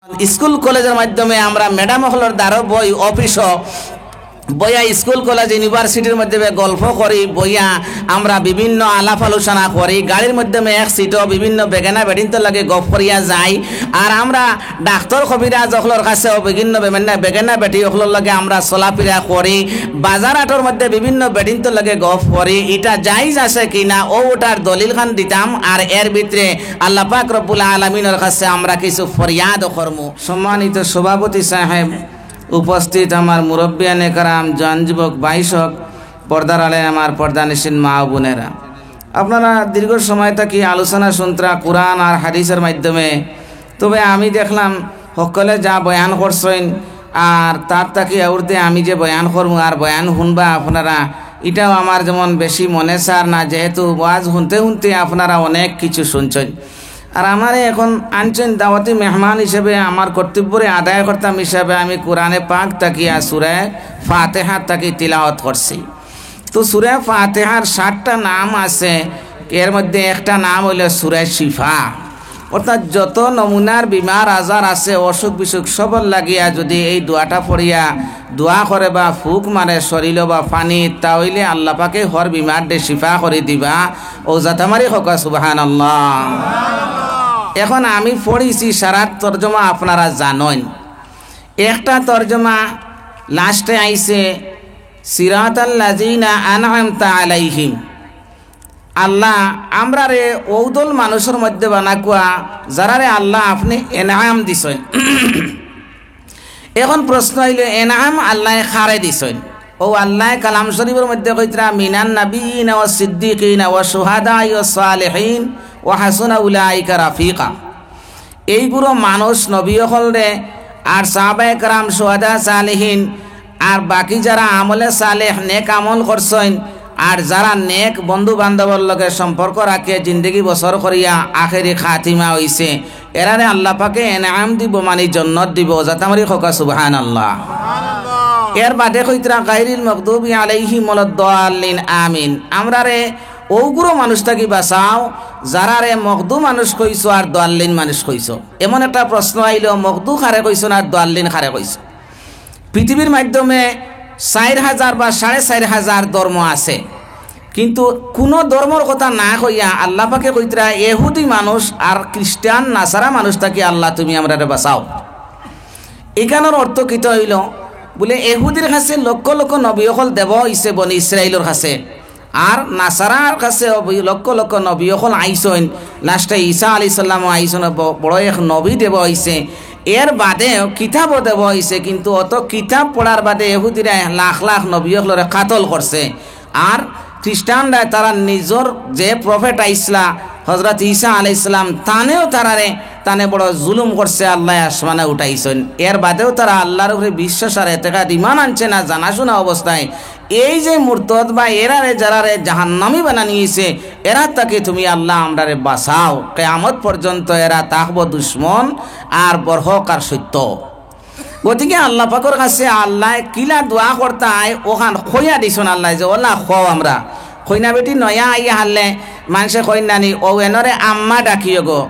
School কলেজের মাধ্যমে আমরা ম্যাডাম হলর দ্বারো বই অফিস বইয়া স্কুল কলেজ ইউনিভার্সিটির মাধ্যমে গল্প করি বইয়া আমরা বিভিন্ন আলাপ আলোচনা করি গাড়ির মাধ্যমে এক সিটও বিভিন্ন বেগানা বেডিন্ত লাগে গপ করিয়া যাই আর আমরা ডাক্তার কবিরাজ অখলর কাছেও বিভিন্ন বেগানা বেটি অখলর লাগে আমরা চলাফেরা করি বাজার হাটর মধ্যে বিভিন্ন বেডিন্ত লাগে গপ করি এটা জাইজ আছে কিনা ও ওটার দলিল খান দিতাম আর এর ভিতরে আল্লাহ পাক রব্বুল আলামিনের কাছে আমরা কিছু ফরিয়াদ করব। সম্মানিত সভাপতি সাহেব, উপস্থিত আমার মুরব্বিয়ানে কারাম, জন যুবক বাইশক, পর্দার আলে আমার পর্দানিসীন মা ও বোনেরা, আপনারা দীর্ঘ সময় থাকি আলোচনা শুনতরা কোরআন আর হাদিসের মাধ্যমে। তবে আমি দেখলাম সকলে যা বয়ান করছেন আর তার থাকি আউরতে আমি যে বয়ান করবো আর বয়ান শুনবা আপনারা, এটাও আমার যেমন বেশি মনে চার না, যেহেতু ওয়াজ শুনতে শুনতে আপনারা অনেক কিছু শুনছেন আর আমারে এখন আনছেন দাওয়াতি মেহমান হিসেবে। আমার কর্তব্যরে আদায় করতাম হিসাবে আমি কোরআনে পাক তাকিয়া সূরা ফাতিহা তাকি তিলাওয়াত করছি। তো সূরা ফাতিহার 7টা নাম আছে, এর মধ্যে একটা নাম হইল সূরা শিফা, অর্থাৎ যত নমুনার বিমার আজার আছে অসুখ বিসুখ সবল লাগিয়া যদি এই দোয়াটা পড়িয়া দোয়া করে বা ফুক মারে শরীর বা পানি, তাহলে আল্লাহ পাকে হর বিমার দে শিফা করে দিবা। ও জাতামারি হকা সুবহানাল্লাহ। এখন আমি পড়িছি সারা তর্জমা আপনারা জানেন। একটা তর্জমা লাস্টে আইছে সিরাতাল লাযিনা আনআমতা আলাইহিম, আল্লাহ আমরা রে ওদল মানুষের মধ্যে বানাকুয়া যারা রে আল্লাহ আপনি এনাম দিছেন। এখন প্রশ্ন হইল এনাম আল্লাহ খারে দিছেন। ও আল্লাহ কালাম শরীফের মধ্যে কইতরা মিনান নাবিয়িনা ওয়াস সিদ্দিকিনা ওয়াস শুহাদাই ওয়াস সালিহিন ওয়া হাসুনা উলাইকা রাফিকা। এইগুলো মানুষ নবী হল রে আর সাহাবায়ে কেরাম শুহাদা সালিহিন আর বাকি যারা আমলে সালেহ নেক আমল করছেন আর যারা নেক বন্ধু বান্ধবর লগে সম্পর্ক রাখে জিন্দগি বছর করিয়া আখেরি খাতিমা হইছে, এরারে আল্লাহ পাকে এনাম দিব, মানে জান্নাত দিব। জাতামারি হকা সুবহানাল্লাহ। এর বাদে কইতরা গায়রিল মাগদুবি আলাইহিম ওয়ালাদ-দাল্লিন আমিন। আমরা রে ওগুলো মানুষটাকে বাঁচাও যারা রে মগদু মানুষ কইছো আর দাল্লিন মানুষ কইছো। এমন একটা প্রশ্ন আইল, মগদু খারে কইছো না দাল্লিন খারে কইছো? পৃথিবীর মাধ্যমে 4000 বা 4500 ধর্ম আছে, কিন্তু কোনো ধর্মর কথা না কইয়া আল্লাহ পাকে কইতরা ইহুদি মানুষ আর খ্রিস্টান নাসারা মানুষটাকে আল্লাহ তুমি আমরা বাঁচাও। এখানের অর্থ কিত হইল বলে ইহুদির কাছে লক্ষ লক্ষ নবী হল দেব হইছে বনি ইসরাইলের কাছে, আর নাসারার কাছে লক্ষ লক্ষ নবী হল আইসন। লাস্টে ঈসা আলাইহিস সালাম আইসন, বড় এক নবী দেব হইছে। এর বাদে কিতাবও দেব হইছে, কিন্তু অত কিতাব পড়ার বাদে ইহুদিরা লাখ লাখ নবী হলরে কাতল করছে। আর খ্রিস্টানরা তারা নিজর যে প্রফেট আইসলা হজরত ঈসা আলাইহিস সালাম তানেও তানে বড় জুলুম করছে, আল্লাহ আসমানে উঠাইছেন। এর বাদেও তারা আল্লাহর উপরে বিশ্বাস আর এতেকাদ ঈমান আনছে না জানাশোনা অবস্থায়। এই যে মুরতাদ বা এরারে যারারে জাহান্নামী বানানিয়েছে, এরা তাকে তুমি আল্লাহ আমরারে বাঁচাও। কিয়ামত পর্যন্ত এরা তাকব দুশ্মন আর বরহক আর সত্য। গতিকে আল্লাহ পাকের কাছে আল্লাহ কিলা দোয়া করতায় ওখান খইয়া দিছন আল্লাহ যে ওলা খাও আমরা খইনা বেটি নয়া আইয়া হারলে মানুষে কইনানি ও এনরে আম্মা ডাকিও গো,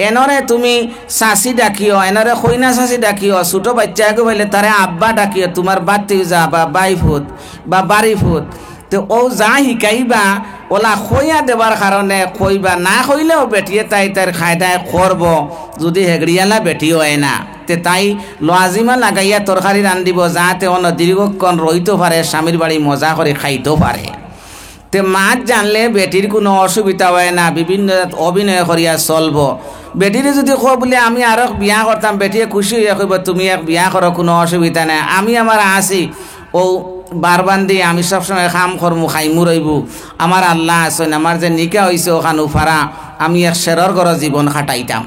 এনরে তুমি চাষি ডাকিও, এনরে খইনা চাষি ডাকিও, ছোট বাচ্চাকে বললে তারে আব্বা ডাকিও, তোমার বাতি যা বা বাই ফুট বা বাড়ি ফুট। তো ও যা শিকাইবা ওলা খইয়া দেবার কারণে কইবা, না কইলেও বেটিয়ে তাই তার খায়দায় করব, যদি হেগড়িয়ালা বেটি হয় না তে তাই লজিমা লাগাইয়া তরকারি রান্ধিব যাতে অন্য দীর্ঘক্ষণ রইতে পারে, স্বামীর বাড়ি মজা করে খাইতেও পারে। তে মাছ জানলে বেটির কোনো অসুবিধা হয় না, বিভিন্ন অভিনয় করিয়া চলব। বেটিরে যদি কো বলে আমি আরো বিয়া করতাম, বেটিয়ে খুশি হইয়া কইব তুমি এক বিয়া করো, কোনো অসুবিধা নাই, আমি আমার আসি ও বারবান্দি আমি সবসময় খাম করমু খাইমু রইব, আমার আল্লাহ আছেন, আমার যে নিকা হয়েছে ওখান উফারা আমি এক শেরর ঘর জীবন খাটাইতাম।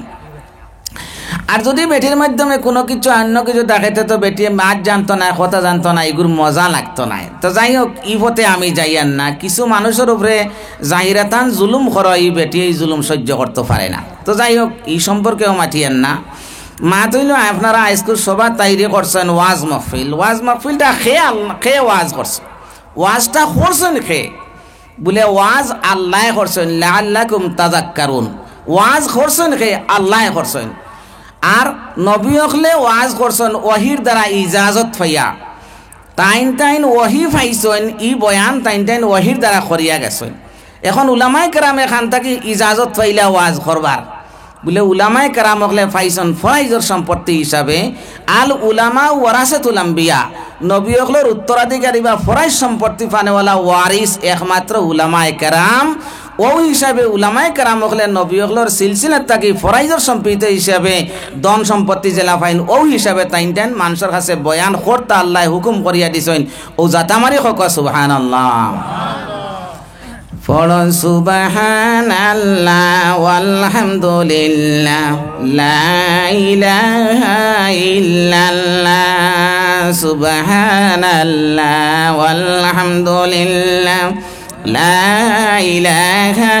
আর যদি বেটির মাধ্যমে কোনো কিছু অন্য কিছু দেখাইতে তো বেটিয়ে মাছ জানতো না, কথা জানতো না, এগুলো মজা লাগতো না। তো যাই হোক ই পথে আমি যাইয়ান না, কিছু মানুষের উপরে জাহিরাতান জুলুম করো, এই বেটি এই জুলুম সহ্য করতে পারে না। তো যাই হোক এই সম্পর্কেও মাঠিয়েন না। মা তৈল আপনারা আজকুল সবার তাইরে করছেন ওয়াজ মাহফিল। ওয়াজ মাহফিলটা খেয়ে ওয়াজ করছেন, ওয়াজটা করছেন খেয়ে বলে ওয়াজ আল্লাহ করছেন লাআল্লাকুম তাযাক্কারুন। ওয়াজ করছেন খেয়ে আল্লাহ করছেন। আর নবী হকলে ওয়াজ করছেন ওহির দ্বারা ইজাজত পাইয়া তাইন ওহি পাইছেন ই বয়ান তাইন ওহির দ্বারা করিয়া গেছেন। এখন উলামায়ে কেরাম এখান থেকে ইজাজত পাইলা ওয়াজ করবার বলে উলামায়ে কেরাম হকলে পাইছেন ফরাইজর সম্পত্তি হিসাবে আল উলামা ওয়ারাসাতুল আম্বিয়া নবী হকলের উত্তরাধিকারী বা ফরাইজ সম্পত্তি পানেওয়ালা ওয়ারিস একমাত্র উলামায়ে কেরাম। ও হিসাবে উলামায়ে কেরাম হকলে নবী হকলের সিলসিলাত থাকি ফরাইজর সম্পত্তি হিসাবে ধন সম্পত্তি জেলা পাইন ও হিসাবে তাইন মানুষের কাছে বয়ান করতে আল্লাহ হুকুম করিয়া দিছেন। ও জাতামারি হক সুবহানাল্লাহ পড়ুন সুবহানাল্লাহ ওয়ালহামদুলিল্লাহ লা ইলাহা ইল্লাল্লাহ সুবহানাল্লাহ ওয়ালহামদুলিল্লাহ লা ইলাহা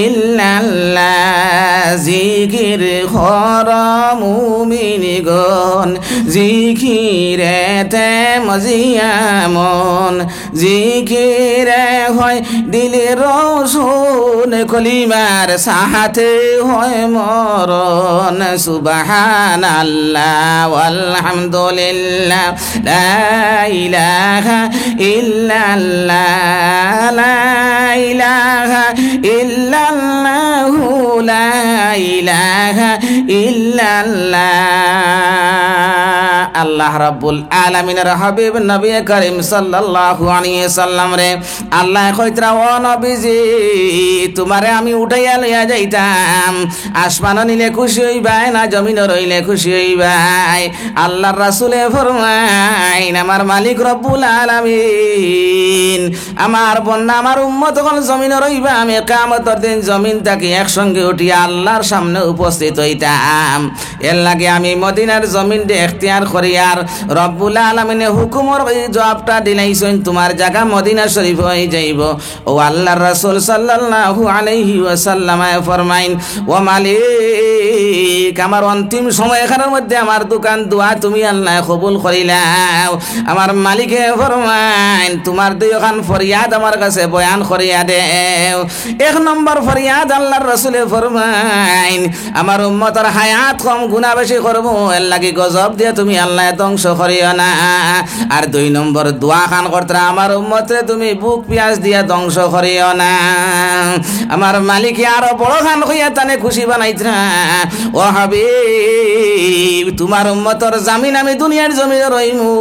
ইল্লাল্লাহ জিকির কর মুমিনগণ জিকিরেতে মজিয়া মন জিকিরে হয় দিলের রসুন কলিমার সাহাতে হয় মরণ সুবহানাল্লাহ ওয়ালহামদুলিল্লাহ লা ইলাহা ইল্লাল্লাহ লা ইলাহা ইল্লাল্লাহু লা ইলাহা ইল্লাল্লাহ। আল্লাহ রাব্বুল আলামিনের হাবিব নবী করিম সাল্লাল্লাহু আলাইহি সাল্লাম রে আল্লাহ কইতরা ও নবীজি তোমারে আমি উঠাইয়া লইয়া যাইতাম আসমান নিলে খুশি হইবাই না জমিন রইলে খুশি হইবাই। আল্লাহর রাসূলে ফরমাইন আমার মালিক রব্বুল আলামিন আমার বন্দা আমার উম্মত যখন জমিন রইবা আমি কিয়ামতের দিন জমিন থেকে একসঙ্গে উঠিয়া আল্লাহর সামনে উপস্থিত হইতাম। এর লাগে আমি মদিনার জমিন দিয়ে ইখতিয়ার করিয়ার রব্বুল আলামিনে হুকুমর এই জবাবটা দিলাইছেন তোমার জায়গা মদিনা শরীফ হয়ে যাইব। ও আল্লাহর রাসূল সাল্লাল্লাহু আলাইহি ওয়াসাল্লাম ফরমাইন ও মালিক আমার অন্তিম সময়খানের মধ্যে আমার দোকান দোয়া তুমি আল্লাহ কবুল করিলাও। আমার মালিকে ফরমাইন তোমার দুইখান ফরিয়াদ আমার কাছে বয়ান করিয়া দেও। এক নম্বর ফরিয়াদ আল্লাহর রাসূলে ফরমাইন আমার উম্মতের হায়াত কম গুনাহ বেশি করব এর লাগি গজব দিয়ে তুমি আল্লাহ ধ্বংস করিও না। আর দুই নম্বর দোয়া খান করতরা আমার উম্মতরে তুমি বুক পিয়াস দিয়া ধ্বংস করিও না। আমার মালিক আরো বড় খান হইয়া তানে খুশি বানাইতরা ও হাবিব তোমার উম্মতর জামিন আমি দুনিয়ার জমিনে রইমু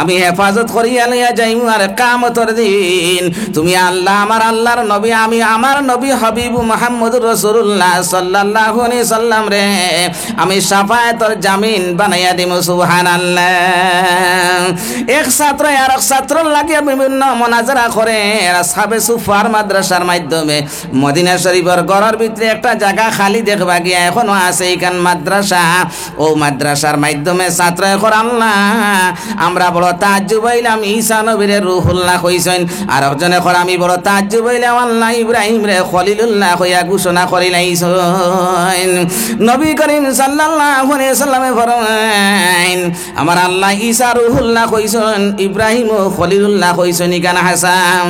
আমি হেফাজত করিয়া লইয়া যাইমু। আর কিয়ামতের দিন তুমি আল্লাহ আমার আল্লাহর নবী আমি আমার নবী হাবিব মুহাম্মদুর রাসূলুল্লাহ সাল্লাল্লাহু আলাইহি সাল্লাম রে আমি শাফায়াতের জামিন বানাইয়া দিমু সুবহানাল্লাহ। এক ছাত্র আর এক ছাত্র লাগিয়া বিভিন্ন মোনাজারা করে আসহাবে সুফার মাদ্রাসার মাধ্যমে মদিনা শরীফের ঘরের ভিতরে একটা জায়গা খালি দেখবা গিয়া এখনো আছে এইখান মাদ্রাসা। ও মাদ্রাসার মাধ্যমে ছাত্র এখন আল্লাহ আমরা বড় তাজ্জুব হইলাম ঈসা নবীর রূহুল্লাহ কইছেন। আর একজন এখন আমি বড় তাজ্জুব হইলাম আল্লাহ ইব্রাহিম রে খলিলুল্লাহ হইয়া ঘোষণা করিলাইছেন। নবী করিম সাল্লাল্লাহু আলাইহি সাল্লামে ফরমাইন আমার আল্লাহ ঈসা রূহুল্লাহ কইছেন ইব্রাহিম ও খলিলুল্লাহ কইছেন ইকানা হাসান।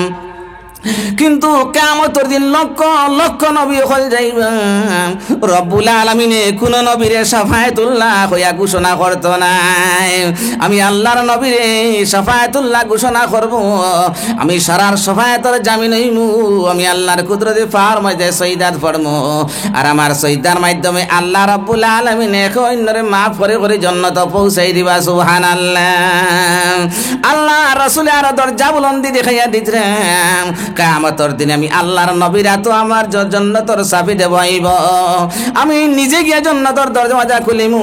কিন্তু কিয়ামতের দিন লক্ষ লক্ষ নবী হল যাইবা রব্বুল আলামিনে কোন নবীরে শাফায়াতুল্লাহ হইয়া ঘোষণা করত নাই। আমি আল্লাহর নবীরে শাফায়াতুল্লাহ ঘোষণা করব আমি সারার শাফায়াতের জামিন হইমু আমি আল্লাহর কুদরতে পার মধ্যে সৈদাত পড়মু। আর আমার সৈদার মাধ্যমে আল্লাহ রব্বুল আলামিনে অন্যরে মাফ করে করে জান্নাতে পৌঁছাই দিবা সুবহানাল্লাহ। আল্লাহ রাসূল আর দরজা বুলন্দি দেখাইয়া দিতরাম কিয়ামতের দিন আমি আল্লাহর নবীরা তো আমার জান্নাতের চাবি দেবাইব আমি নিজে গিয়া জান্নাতের দরজা খুলিমু।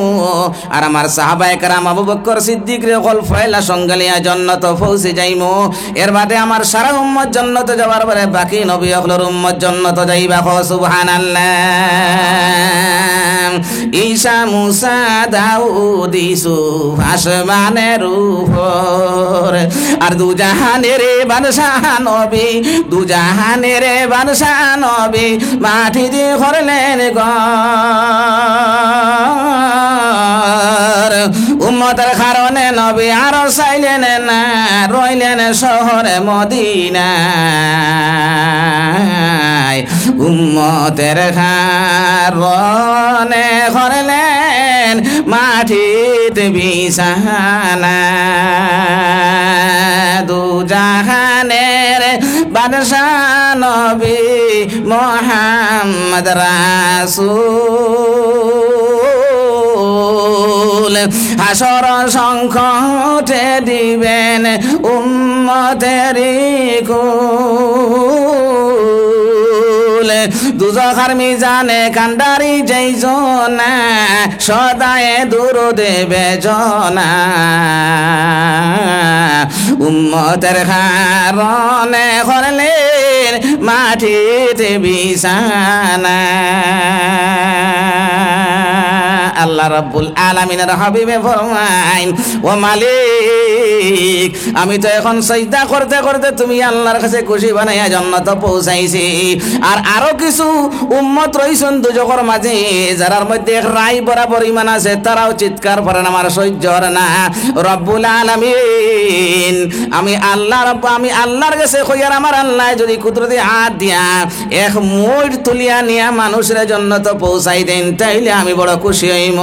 আর আমার সাহাবায়ে কেরাম আবু বকর সিদ্দিক রে কল ফয়লা সঙ্গালিয়া জান্নাতে পৌঁছে যাইমু। এর বাদে আমার সারা উম্মত জান্নাতে যাবার পরে বাকি নবী হকলের উম্মত জান্নাতে যাইবা সুবহানাল্লাহ। ঈসা মুসা দাউদ ইউসুফ আসমানের উপর আর দুজাহানের বাদশাহ নবী দুজাহানের বাদশাহ নবী মাটি দিয়ে করলেন ঘর। ও উম্মতের কারণে নবী আরো চাইলেন না, রইলেন শহরে মদিনায়। উম্মতের কারণে করলেন মাটিতে বিছানা। দু জাহানের বাদশা নবী মুহাম্মদ রাসূল হাসর সংকটে দিবেন উম্মতের কুল। দুজখার মিজানে কান্ডারি যেই জনা সদায় দূর দেবে জনা। উম্মতের কারণে করলেন মাটিতে বিছানা। আল্লাহ রাব্বুল আলামিনের হাবিবে ফরমাইন, ও মালিক, আমি তো এখন সাজদা করতে করতে তুমি আল্লাহর কাছে খুশি বানাইয়া জান্নাতে পৌঁছাইছি। আর আরো কিছু উম্মত রইছেন দুজকের মাঝে, যারার মধ্যে রাই বরাবর ঈমান আছে, তারাও চিৎকার করেন আমার সহ্য হয় না। রব্বুল আলামিন, আমি আল্লাহর কাছে কইয়ার আমার আল্লাহ যদি কুদরতি হাত দিয়া এক মুঠ তুলিয়া নিয়া মানুষের জান্নাতে পৌঁছাই দেন, তাইলে আমি বড় খুশি হইম।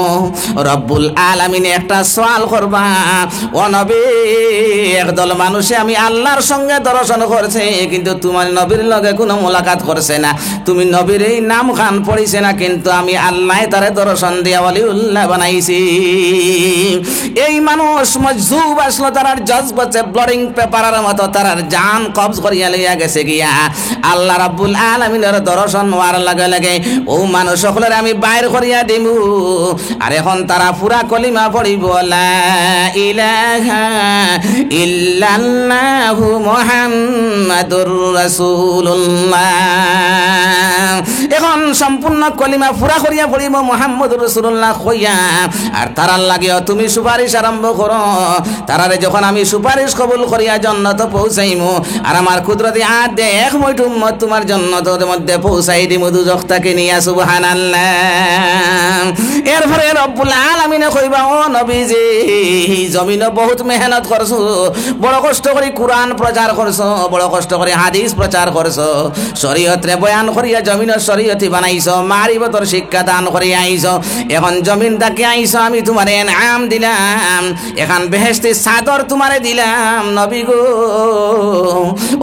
রব্বুল আলামিন একটা সওয়াল করবা, ও নবী, একদল মানুষে আমি আল্লাহর সঙ্গে দর্শন করছে, কিন্তু তোমার নবীর লগে কোনো মোলাকাত করছে না। তুমি নবীর এই নাম খান পড়িছে না, কিন্তু আমি আল্লাহ তারে দর্শন দিয়া ওয়ালিউল্লাহ বানাইছি। এই মানুষ মজজুব আসলো, তারার জজবতে ব্লাডিং পেপারের মতো তারার জান কবজ করিয়া লইয়া গেছে গিয়া। আল্লাহ রাব্বুল আলামিনের দর্শন হওয়ার লগে লগে ও মানুষ সকলের আমি বাইর করিয়া দিমু। আর এখন তারা পুরা কলিমা পড়িব, লা ইলাহা ইল্লাল্লাহু মুহাম্মাদুর রাসূলুল্লাহ। এখন সম্পূর্ণ কলিমা পুরা করিয়া পড়িব মুহাম্মদুর রাসূলুল্লাহ কইয়া। আর তারার লাগিও তুমি সুপারিশ আরম্ভ করো। তারারে যখন আমি সুপারিশ কবুল করিয়া জান্নাতে পৌঁছাইমু, আর আমার কুদরতি হাত দিয়ে এক মুঠ উম্মত তোমার জান্নাতের মধ্যে পৌঁছাই দিমু দুজখ থেকে নিয়া। সুবহানাল্লাহ। এরপরে রব্বুল আলামিনে কইবা, ও নবীজি, জমিনে বহুত মেহনত করছো, বড় কষ্ট করে কুরআন প্রচার করছো, বড় কষ্ট করে হাদিস প্রচার করছো, শরীয়তরে বয়ান করিয়া জমিনের শরীয়তি বানাইছো, মারিফতের শিক্ষা দান করিয়া আইছো। এখন জমিন তাকে আইছো, আমি তোমারে ইনাম দিলাম, এখন বেহেশতি চাদর তোমারে দিলাম। নবী গো,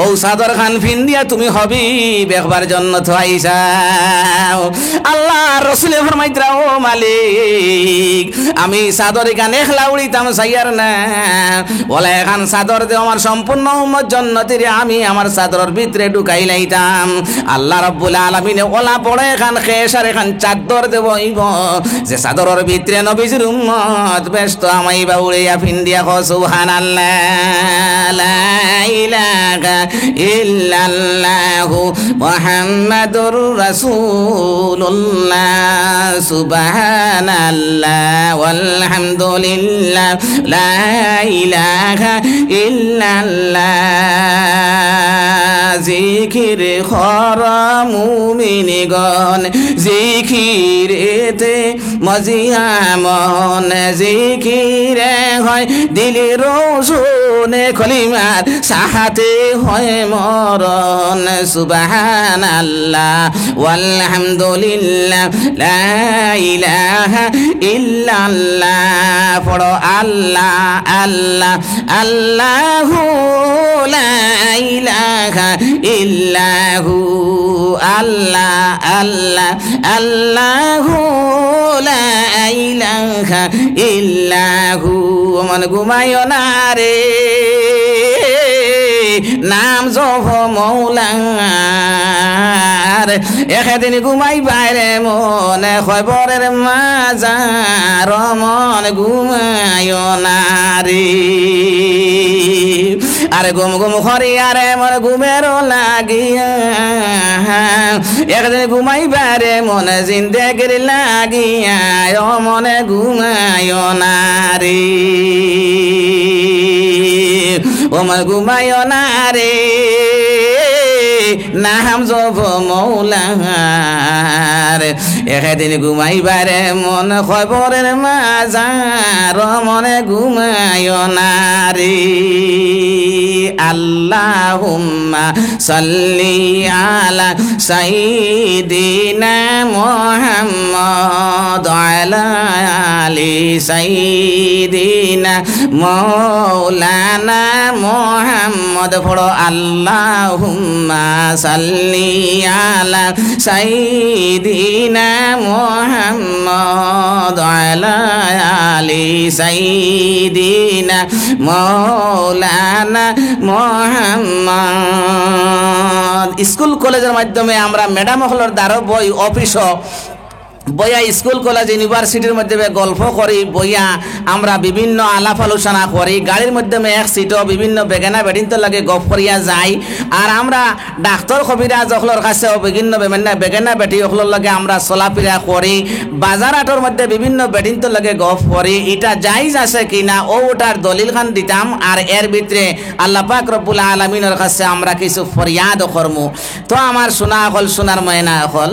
ও চাদর খান ফিন্দিয়া তুমি হবি দেখবার জন্য তো আইসাও। আল্লাহ রসুলে ফরমাইতরা, ও মালিক, আমি চাদর এখান একলা উড়িতাম চাইয়ার না, বলে এখন চাদর দে আমার সম্পূর্ণ উম্মত জান্নাতীরে আমি আমার চাদরের ভিতরে ঢুকাই লাইতাম। আল্লাহ রাব্বুল আলামিনে ওলা পড়ে এখান খেস আর এখান চাদর দেবইব, যে চাদরের ভিতরে নবীজির উম্মত ব্যস্ত আমাইবা উড়িয়া ফিন্দিয়া। সুবহানাল্লাহ। লা ইলাহা ইল্লাল্লাহু মুহাম্মাদুর রাসূলুল্লাহ। সুবহানাল্লাহ ওয়ালহামদুলিল্লাহ লা ইলাহা ইল্লাল্লাহ। জিকির করা মুমিনগণ, জিকিরেতে মজিয়া মন, জিকিরে হয় দিলের রোজনে, কলিমার সাহাতে হয় মরণ। সুবহানাল্লাহ ওয়ালহামদুলিল্লাহ লা ইলাহা ইল্লাল্লাহ। পড়ো আল্লাহ আল্লাহ আল্লাহু লা ইলাহা ইল্লাহু, আল্লাহ আল্লাহ আল্লাহু লা ইলাহা ইল্লাহু। মন ঘুমায়ো না রে, নাম জপ মৌলার, একদিন ঘুমাই বাইরে মনে খবরের মাজার, মন ঘুমায় না রে। আরে ঘুম ঘুম করি আরে মন ঘুমের লাগিয়া, একদিন ঘুমাই বাইরে মনে জিন্দেগির লাগিয়া, মনে ঘুমায় না রে। ওমর ঘুমায় না রে, নাম জপ মৌলার, একেদিন ঘুমাইবারে মন খবরের মাজার মনে ঘুমায় না রে আল্লাহুম্মা সাল্লি আলা সাইয়্যিদিনা মুহাম্মদ আলা আলি সাইয়্যিদিনা মাওলানা মুহাম্মদ পড়ো আল্লাহুম্মা সাল্লি আলা সাইয়্যিদিনা মুহাম্মদ আলা আলি সাইয়্যিদিনা মাওলানা মুহাম্মদ। স্কুল কলেজের মাধ্যমে আমরা ম্যাডাম হলর দ্বারা বই অফিস বইয়া স্কুল কলেজ ইউনিভার্সিটির মাধ্যমে গল্প করি বইয়া আমরা বিভিন্ন আলাপ আলোচনা করি গাড়ির মাধ্যমে এক সিটও বিভিন্ন বেগানা বেডিনতে লাগে গপ করিয়া যাই আর আমরা ডাক্তার কবিরাজ অখলর কাছেও বিভিন্ন বেগানা বেটি অখলর লাগে আমরা চলাফেরা করি বাজার হাটর মধ্যে বিভিন্ন বেডিনতে লাগে গপ করি এটা জায়েজ আছে কিনা ও ওটার দলিল খান দিতাম আর এর ভিতরে আল্লাহ পাক রব্বুল আলামিনের কাছে আমরা কিছু ফরিয়াদ করমু। তো আমার শোনা হল শোনার ময়না হল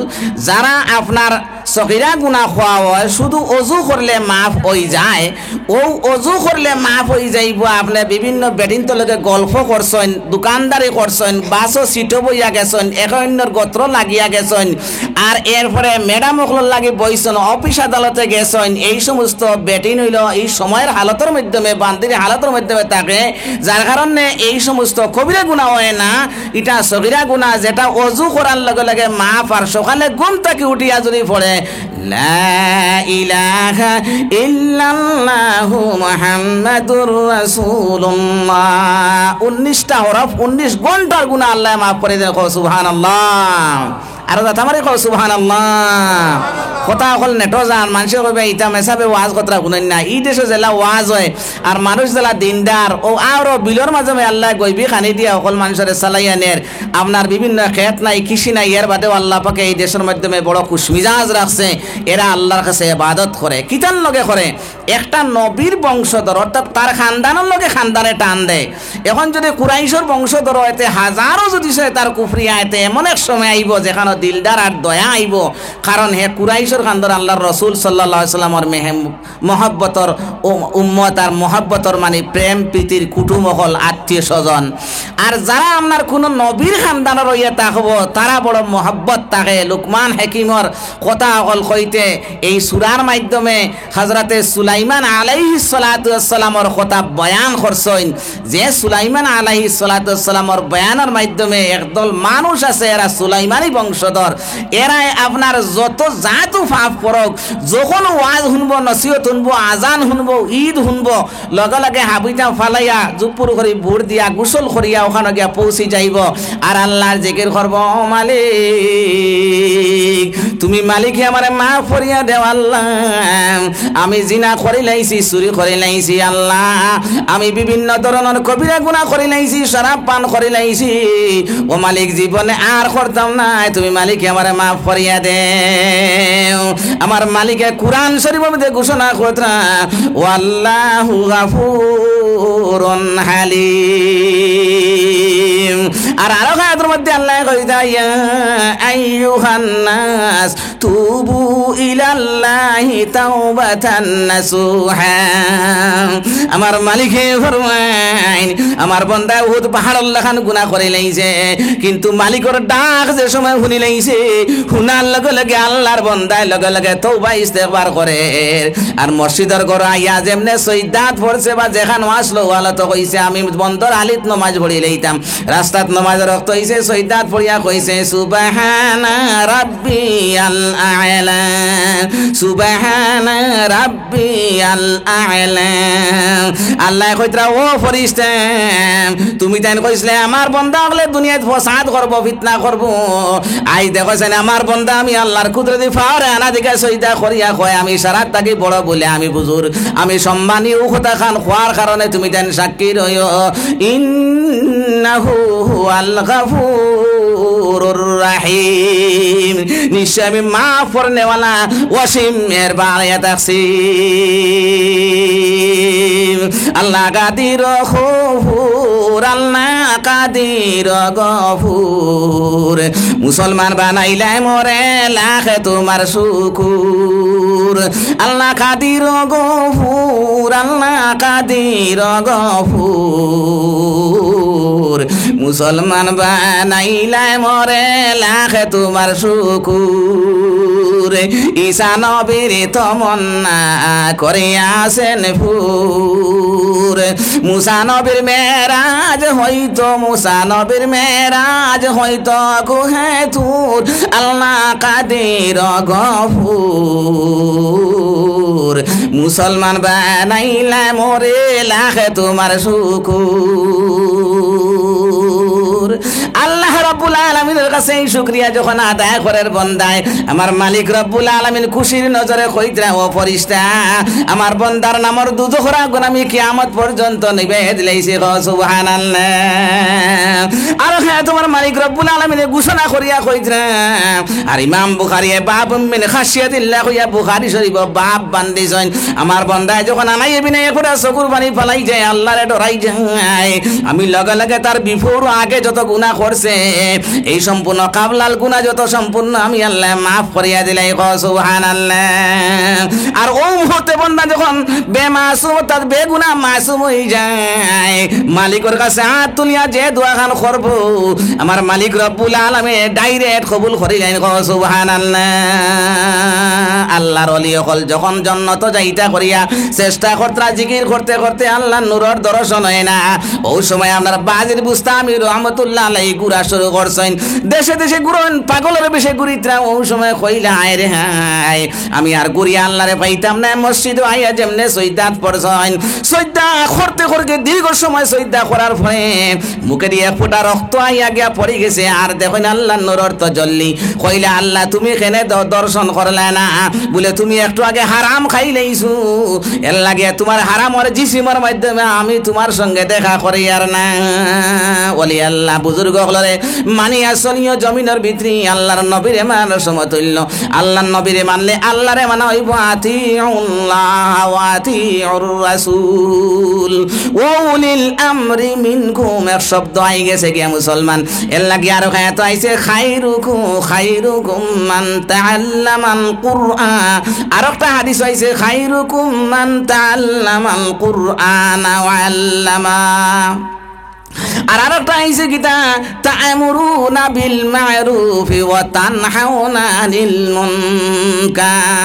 যারা আপনার সগীরা গুনাহ হওয়া হয় শুধু অজু করলে মাফ হয়ে যায় ও অজু করলে মাফ হয়ে যাইব আপনি বিভিন্ন বেডিনতে লগে গল্প করছেন দোকানদারি করছেন বাসও সিটও বইয়া গেছেন এক অন্যর গোত্র লাগিয়া গেছেন আর এরপরে ম্যাডাম ওগুলোর লাগে বইছেন অফিস আদালতে গেছেন এই সমস্ত বেটিন হইল এই সময়ের হালতের মাধ্যমে বান্দির হালতের মাধ্যমে থাকে যার কারণে এই সমস্ত কবিরা গুনাহ হয় না এটা সগীরা গুনাহ যেটা অজু করার লগে লগে মাফ আর সকালে ঘুম থেকে উঠিয়া যদি পড়ে লা ইলাহা ইল্লাল্লাহু মুহাম্মাদুর রাসূলুল্লাহ 19টা হরফ 19 ঘন্টার গুনাহ আল্লাহ মাফ করে দেন সুবহানাল্লাহ আর আমারে কও সুবহানাল্লাহ কথা হল নেটো যান মানুষের কইবে ইতা মেসাবে ওয়াজ কথা শুনেন না এই দেশে জেলা ওয়াজ হয় আর মানুষ জেলা দিনদার ও আরো বিলর মাঝে আল্লাহ গইবি খানি দিয়া সকল মানুষের চালাইয়ানের আপনার বিভিন্ন ক্ষেত নাই কৃষি নাই এর বাদেও আল্লাহ পাকে এই দেশের মাধ্যমে বড় খুশমিজাজ রাখছে এরা আল্লাহর কাছে ইবাদত করে কিতান লগে করে একটা নবীর বংশধর অর্থাৎ তার খানদানের লগে খানদানে টান দেয় এখন যদি কুরাইশর বংশধর হইতে হাজারো যদি সে তার কুফরি আইতে এমন এক সময় আইব যেখানে দিলদার আর দয়া আইব কারণ হে কুরাইশর খানদার আল্লাহর রাসূল সাল্লাল্লাহু আলাইহি সাল্লামের মহব্বতর উম্মত আর মহব্বতর মানে প্রেম প্রীতির কুটুমহল আত্মীয় স্বজন আর যারা আপনার কোন নবীর খানদানের হইয়া থাকব তারা বড় মহব্বত থাকে লুকমান হাকিমর কথা হল কইতে এই সূরার মাধ্যমে হযরতে সুলাইমান আলাইহিস সালাতু ওয়াস সালামের কথা বয়ান করছেন যে সুলাইমান আলাইহিস সালাতু ওয়াস সালামের বয়ানের মাধ্যমে একদল মানুষ আছে এরা সুলাইমানি বংশধর এরা আপনার যত জাতু পাপ করক যখন ওয়াজ শুনবো নসিহত শুনবো আজান শুনবো ঈদ শুনবো লগে লগে হাবিটা ফালাইয়া জুপুর করে ভোর দিয়া গোসল করিয়া ওখানে গিয়া পৌঁছে যাইব আর আল্লাহর জিকির করব মালিক তুমি মালিক আমারে মাফ করিয়া দেও আল্লাহ আমি জিনা করে লাইছি চুরি করে লাইছি আল্লাহ আমি বিভিন্ন ধরনের কবিরা গুনাহ করে লাইছি শরাব পান করে লাইছি ও মালিক জীবনে আর করতাম না তুমি মালিক আমারে মাফ করিয়া দেও আমার মালিকে কুরআন শরীফের মধ্যে ঘোষণা করতা ওয়াল্লাহু গাফুরুন হালিম আর আরো আয়াতের মধ্যে আল্লাহ কইতা ইয়া আইয়ুহান নাস তুবু ইলাল্লাহি তাওবাতান নাসুহা আমার মালিকে ফরমায় আমার বান্দা উহুদ পাহাড়ের লাখান গুনাহ করে লাইছে কিন্তু মালিকের ডাক যে সময় শুনি লাইছে শুনার লগে লগে আল্লাহর বান্দায় লগে লগে তওবা ইস্তেগফার করে আর মসজিদের ঘর আইয়া যেমনে সৈদাত পড়ছে বা যেখান আসলো ওয়ালা তো কইছে আমি বন্দর আলিত নামাজ পড়ি লইতাম রাস্তাত নামাজ রক্ত হইছে সৈদাত পড়িয়া কইছে সুবহানা রাব্বিয়াল আ'লা সুবহানা রাব্বিয়াল আ'লা আল্লাহ কইতরা ও ফেরেশতা তুমি তাই কইছলে আমার বান্দা হলে দুনিয়াত ফসাদ করব ফিতনা করব আই দেখছেন আমার বান্দা আমি আল্লাহর কুদরতি ফাওরে আনা দিকে সৈদা করিয়া কয় আমি সারাত থাকি বড় বলে আমি বুজুর আমি সম্মানী ও কথা খান খোয়ার কারণে তুমি দেন সাক্ষী রইও ইন্নাহু হুয়াল গাফুরুর রাহিম নিশ্চয় আমি মাফ করনেওয়ালা ওয়াসিম মেহেরবান তাকসিম আল্লাহ গাদির খুব গফুর আল্লাহ কাদির গফুর মুসলমান বানাইলে মোরে লাখে তোমার শুকুর আল্লাহ কাদির গফুর আল্লাহ কাদির গফুর মুসলমান বানাইলে মোরে লাখে তোমার শুকুর ঈসা নবীর তমন্না করে আসেন ফুর মুসা নবীর মেরাজ হইতো মুসা নবীর মেরাজ হইতো কুহে তুর আল্লাহ কাদির গফুর মুসলমান বানাইলা মোরে লাখে তোমার শুকুর আল্লাহ রব্বুল আলামিনের কাছে এই শুকরিয়া যখন আদায় করার বন্দায় আমার মালিক রব্বুল আলামিন খুশির নজরে কইতরা ও ফেরেশতা আমার বন্দার নামর দুজখরা গোনামি কিয়ামত পর্যন্ত নিবে দিলাইছে সুবহানাল্লাহ আর হ্যাঁ তোমার মালিক রব্বুল আলামিন ঘোষণা করিয়া কইতরা আর ইমাম বুখারী বাব মিন খাশিয়াতিল্লাহ কইয়া বুখারী শরীফ বাব বান্দিছেন আমার বন্দায় যখন আনাই বিনে একরা চকুর পানি ফলাই যায় আল্লাহরে ডরাই যায় আমি লগে লগে তার বিফোর আগে যত গুনাহ করছে এই সম্পূর্ণ কাবলাল গুনাহ যত সম্পূর্ণ আমি আল্লাহ মাফ করিয়া দিলাই সুবহানাল্লাহ আর ও মুহূর্তে বান্দা যখন বেমাসুম তার বেগুনাহ মাসুম হয়ে যায় মালিকের কাছে হাত তুলিয়া যে দোয়া খান করব আমার মালিক রব্বুল আলামিন ডাইরেক্ট কবুল করিলেন সুবহানাল্লাহ আল্লাহর ওলি হল যখন জান্নাত যাইতা করিয়া চেষ্টা করতরা জিকির করতে করতে আল্লাহর নূরের দর্শন হয় না ওই সময় আপনার বাজির বুস্তামি রহমতুল্লাহ আলাইহি ঘুরা শুরু করছেন দেশে দেশে ঘুরন পাগলের বেশে ঘুরিতরা ওই সময় কইলা হায় রে হায় আমি আর ঘুরিয়া আল্লাহরে পাইতাম না মসজিদে আইয়া যেমনে সৈদাত পড়ছেন সৈদা করতে করতে দীর্ঘ সময় সৈদা করার পরে মুখে দিয়ে ফোঁটা রক্ত আইয়া গিয়া পড়ে গেছে আর দেখুন আল্লাহর নূরের তাজাল্লি কইলা আল্লাহ তুমি কেনে দর্শন করলে না বলে তুমি একটু আগে হারাম খাইলেইছু এর লাগে তোমার হারামের জিসিমের মাধ্যমে আমি তোমার সঙ্গে দেখা করি আর না ওলি আল্লাহ বুজুর্গ হলরে মানি আসলিও জমিনের ভিতরে আল্লাহর নবীরে মানার সমতুল্য আল্লাহর নবীরে মানলে আল্লাহরে মানা হইব আতিউল্লাহ ওয়া আতিউর রাসূল ওউলিল আমরি মিনকুম এক শব্দ আই গেছে কি মুসলমান এর লাগে আর তো আইছে খায়রুকুম মান তাআল্লামাল কুরআন আর একটা হাদিস আইছে খায়রুকুম মান তাআল্লামাল কুরআন ওয়া আল্লামা আর আরেকটা আইছে গীতা তা'মুরুনা বিল মা'রুফ ওয়া তানহাউনা আনিল মুনকার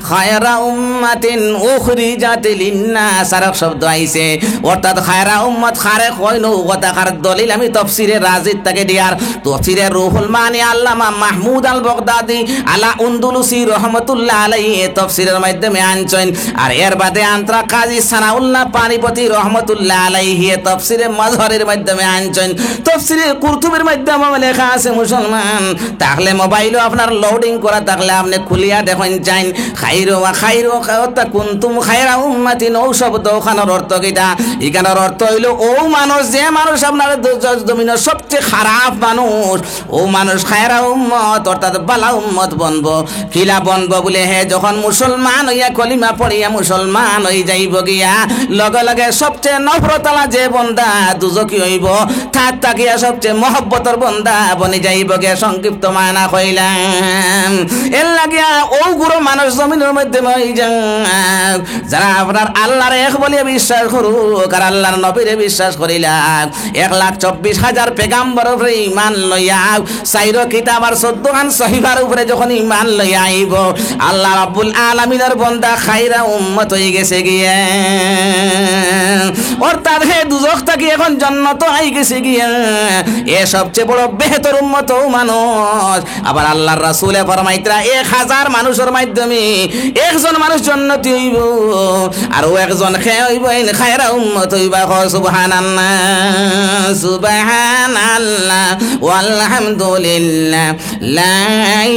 খায়রা উম্মাতিন উখরিজাত লিন-নাস আর শব্দ আইছে অর্থাৎ খায়রা উম্মত খারে কইনো কথা কার দলিল আমি তাফসীরে রাজিদ তাকে দিয়ার তাফসীরে রুহুল মানি আল্লামা মাহমুদ আল বাগদাদি আলা আনদালুসি রাহমাতুল্লাহ আলাইহি তাফসীরের মাধ্যমে আনছেন আর এর বাদে আন্তরা কাজী সানাউল্লাহ পানিপতি রাহমাতুল্লাহ আলাইহি তাফসীরে মাজহারের মাধ্যমে আনছেন তাফসীরে কুরতুবের মাধ্যমে লেখা আছে মুসলমান তাহলে মোবাইলও আপনার লোডিং করা থাকলে আপনি খুলিয়া দেখেন চাইন খায়রু ওয়া খায়রু কাওতা কুনতুম খায়রা উম্মাতিন ও শব্দ ওখানের অর্থ কিটা এখানের অর্থ হইলো ও মানুষ যে মানুষ আপনার জমিনের সবচেয়ে খারাপ মানুষ ও মানুষ খায়রা উম্মত অর্থাৎ বালা উম্মত বনবো কিলা বনবো বলে হে যখন মুসলমান হইয়া কলিমা পড়িয়া মুসলমান হয়ে যাইব গিয়া লগে লগে সবচেয়ে নফরতালা যে বন্দা দুজকি হইব তার তাকিয়া সবচেয়ে মহব্বতর বন্দা বনি যাইব গে সংক্ষিপ্ত মানা কইলাম এর লাগিয়া ও গুরু মানুষ জমিনের মধ্যে যারা আপনার আল্লাহর এক বলিয়া বিশ্বাস করুক আর আল্লাহর নবীরে বিশ্বাস করিলাম 1,24,000 পেগাম্বর উপরে ইমান লইয়া 4 কিতাব আর 14 খান সহিফার উপরে যখন ইমান লইয়া আইব আল্লাহ রাব্বুল আলামিনের বন্দা খায়রা উম্মত হয়ে গেছে গিয়া অর্থাৎ হে দুজখ থেকে এখন জান্নাত আই গেছে গিয়া এ সবচেয়ে বড় বেহতর উম্মত মানুষ আবার আল্লাহর রাসূলে ফরমাইতরা 1000 মানুষের মাধ্যমে একজন মানুষ জান্নাতি হইব আর ও একজন হইব খায়রা উম্মত হইব সুবহানাল্লাহ সুবহানাল্লাহ ওয়ালহামদুলিল্লাহ লা